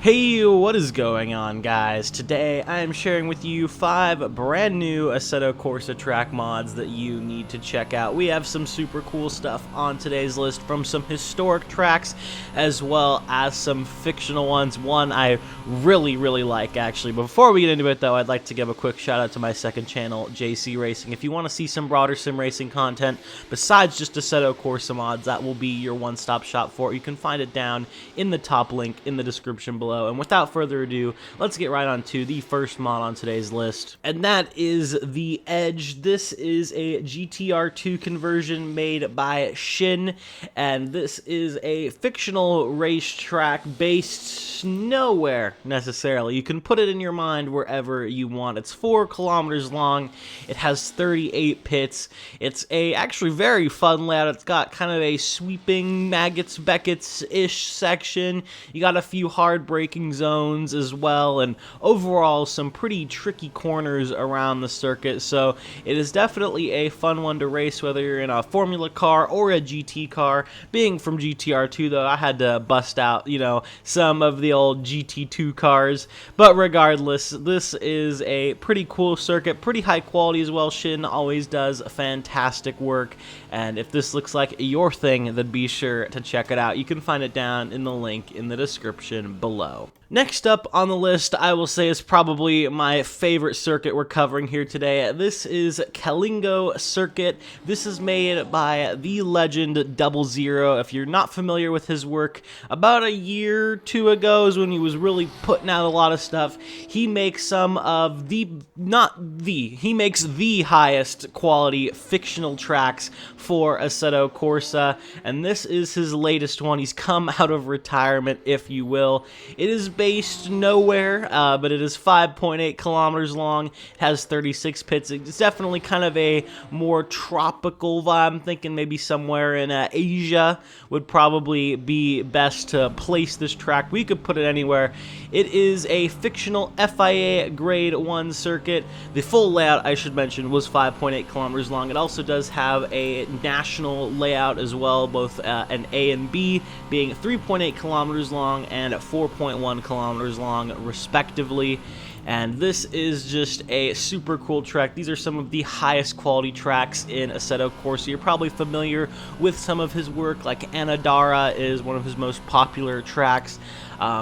Hey, what is going on, guys? Today I am sharing with you 5 brand new Assetto Corsa track mods that you need to check out. We have some super cool stuff on today's list, from some historic tracks as well as some fictional ones. One I really like, actually. Before we get into it though, I'd like to give a quick shout out to my second channel, JC Racing. If you want to see some broader sim racing content besides just Assetto Corsa mods, that will be your one-stop shop for it. You can find it down in the top link in the description below. And without further ado, let's get right on to the first mod on today's list, and that is the Edge. This is a GTR2 conversion made by Shin, and this is a fictional racetrack based nowhere necessarily. You can put it in your mind wherever you want. It's 4 kilometers long. It has 38 pits. It's a actually very fun layout. It's got kind of a sweeping Maggots Beckett's-ish section. You got a few hard braking zones as well, and overall some pretty tricky corners around the circuit, so it is definitely a fun one to race, whether you're in a Formula car or a GT car. Being from GTR2 though, I had to bust out, some of the old GT2 cars, but regardless, this is a pretty cool circuit, pretty high quality as well. Shin always does fantastic work, and if this looks like your thing, then be sure to check it out. You can find it down in the link in the description below. Next up on the list, I will say, is probably my favorite circuit we're covering here today. This is Kalinago Circuit. This is made by the legend 00. If you're not familiar with his work, about a year or two ago is when he was really putting out a lot of stuff. He makes some of he makes the highest quality fictional tracks for Assetto Corsa, and this is his latest one. He's come out of retirement, if you will. It is based nowhere, but it is 5.8 kilometers long. It has 36 pits. It's definitely kind of a more tropical vibe. I'm thinking maybe somewhere in Asia would probably be best to place this track. We could put it anywhere. It is a fictional FIA Grade 1 circuit. The full layout, I should mention, was 5.8 kilometers long. It also does have a national layout as well, both an A and B, being 3.8 kilometers long and 4.1 kilometers long, respectively. And this is just a super cool track. These are some of the highest quality tracks in Assetto Corsa. You're probably familiar with some of his work, like Anadara is one of his most popular tracks.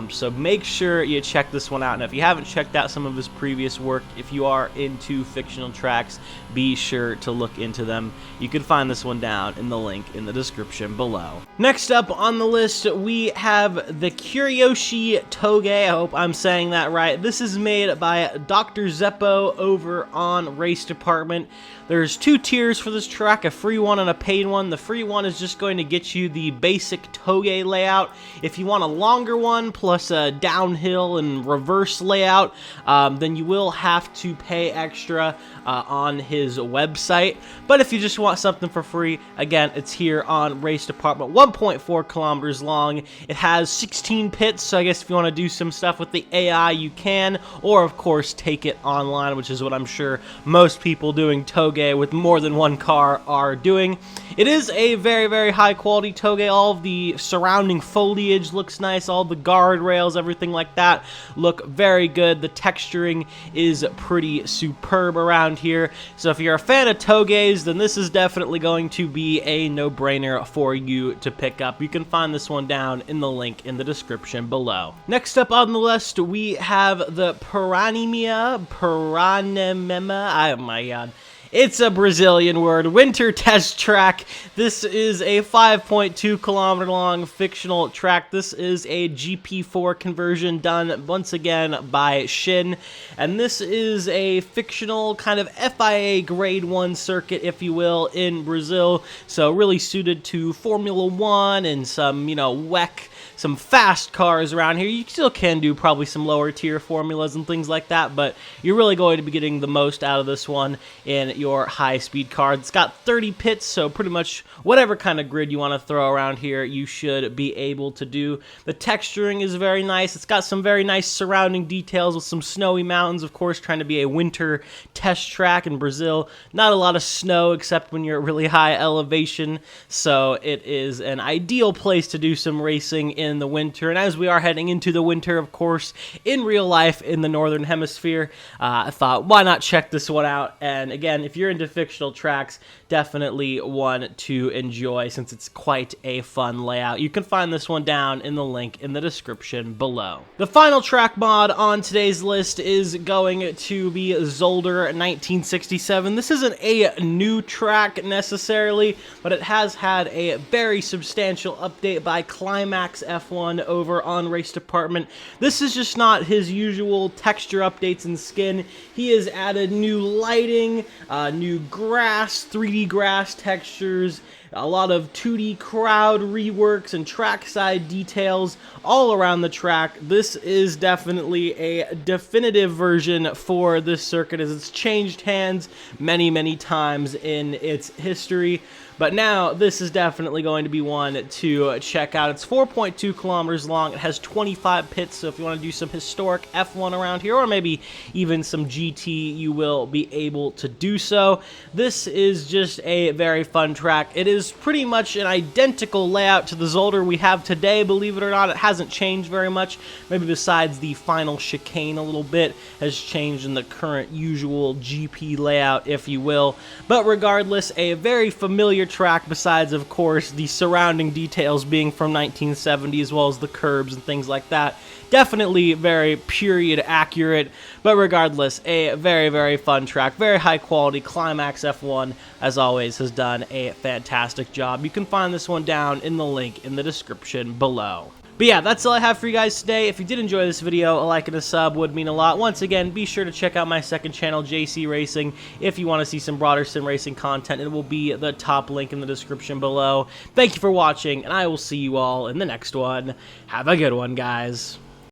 So make sure you check this one out. And if you haven't checked out some of his previous work, if you are into fictional tracks, be sure to look into them. You can find this one down in the link in the description below. Next up on the list, we have the Kurayoshi Touge. I hope I'm saying that right. This is made by Dr. Zeppo over on Race Department. There's 2 tiers for this track, a free one and a paid one. The free one is just going to get you the basic Touge layout. If you want a longer one, plus a downhill and reverse layout, then you will have to pay extra on his website. But if you just want something for free, again, it's here on Race Department. 1.4 kilometers long. It has 16 pits, so I guess if you want to do some stuff with the AI, you can, or of course take it online, which is what I'm sure most people doing Touge with more than one car are doing. It is a very high quality Touge. All of the surrounding foliage looks nice, all the guardrails, everything like that look very good. The texturing is pretty superb around here. So if you're a fan of Touges, then this is definitely going to be a no-brainer for you to pick up. You can find this one down in the link in the description below. Next up on the list, we have the Pania, oh my god. It's a Brazilian word. Winter Test Track. This is a 5.2 kilometer long fictional track. This is a GP4 conversion done once again by Shin. And this is a fictional kind of FIA Grade 1 circuit, if you will, in Brazil. So really suited to Formula 1 and some, WEC, some fast cars around here. You still can do probably some lower tier formulas and things like that, but you're really going to be getting the most out of this one in your high-speed card. It's got 30 pits, so pretty much whatever kind of grid you want to throw around here, you should be able to do. The texturing is very nice. It's got some very nice surrounding details with some snowy mountains, of course, trying to be a winter test track in Brazil. Not a lot of snow except when you're at really high elevation, so it is an ideal place to do some racing in the winter. And as we are heading into the winter, of course, in real life in the Northern Hemisphere, I thought, why not check this one out? And again, if you're into fictional tracks, definitely one to enjoy since it's quite a fun layout. You can find this one down in the link in the description below. The final track mod on today's list is going to be Zolder 1967. This isn't a new track necessarily, but it has had a very substantial update by Climax F1 over on Race Department. This is just not his usual texture updates and skin. He has added new lighting, new grass, 3D grass textures, a lot of 2D crowd reworks and trackside details all around the track. This is definitely a definitive version for this circuit as it's changed hands many times in its history. But now, this is definitely going to be one to check out. It's 4.2 kilometers long. It has 25 pits, so if you want to do some historic F1 around here, or maybe even some GT, you will be able to do so. This is just a very fun track. It is pretty much an identical layout to the Zolder we have today, believe it or not. It hasn't changed very much, maybe besides the final chicane a little bit has changed in the current usual GP layout, if you will. But regardless, a very familiar track besides, of course, the surrounding details being from 1970 as well as the curbs and things like that. Definitely very period accurate, but regardless, a very fun track, very high quality. Climax F1, as always, has done a fantastic job. You can find this one down in the link in the description below. But yeah, that's all I have for you guys today. If you did enjoy this video, a like and a sub would mean a lot. Once again, be sure to check out my second channel, JC Racing, if you want to see some broader sim racing content. It will be the top link in the description below. Thank you for watching, and I will see you all in the next one. Have a good one, guys.